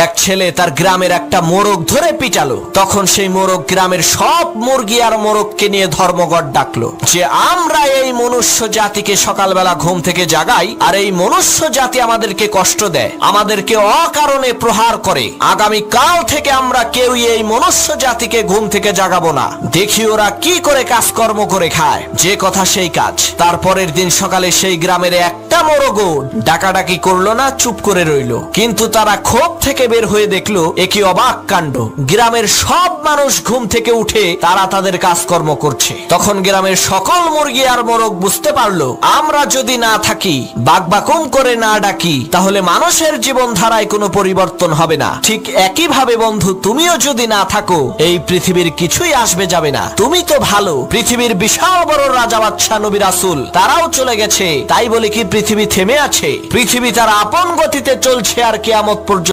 এক ছেলে তার গ্রামের একটা মোরগ ধরে পিটালো। তখন সেই মোরগ গ্রামের সব মুরগি আর মোরগকে নিয়ে ধর্মঘট ডাকলো যে আমরা এই মনুষ্য জাতিকে সকালবেলা ঘুম থেকে জাগাই, আর এই মনুষ্য জাতি আমাদেরকে কষ্ট দেয়, আমাদেরকে অকারণে প্রহার করে। আগামী কাল থেকে আমরা কেউই এই মনুষ্য জাতিকে ঘুম থেকে জাগাবো না। দেখি ওরা কি করে কাজকর্ম করে খায়। যে কথা সেই কাজ। তারপরের দিন সকালে সেই গ্রামের একটা মোরগও ডাকাডাকি করলো না, চুপ করে রইল। কিন্তু তারা ক্ষোভ থেকে বের হয়ে দেখলো এ কি অবাক কাণ্ড, গ্রামের সব মানুষ ঘুম থেকে উঠে তারা তাদের কাজকর্ম করছে। তখন গ্রামের সকল মুরগি আর মোরগ বুঝতে পারলো আমরা যদি না থাকি, বাকবাকুম করে না ডাকি, তাহলে মানুষের জীবন ধারায় কোনো পরিবর্তন হবে না। ঠিক একই ভাবে বন্ধু, তুমিও যদি না থাকো এই পৃথিবীর কিছুই আসবে যাবে না। তুমি তো ভালো, পৃথিবীর বিশাল বড় রাজা বাদশা নবী রাসূল তারাও চলে গেছে, তাই বলে কি পৃথিবী থেমে আছে? পৃথিবী তার আপন গতিতে চলছে আর কিয়ামত পর্যন্ত।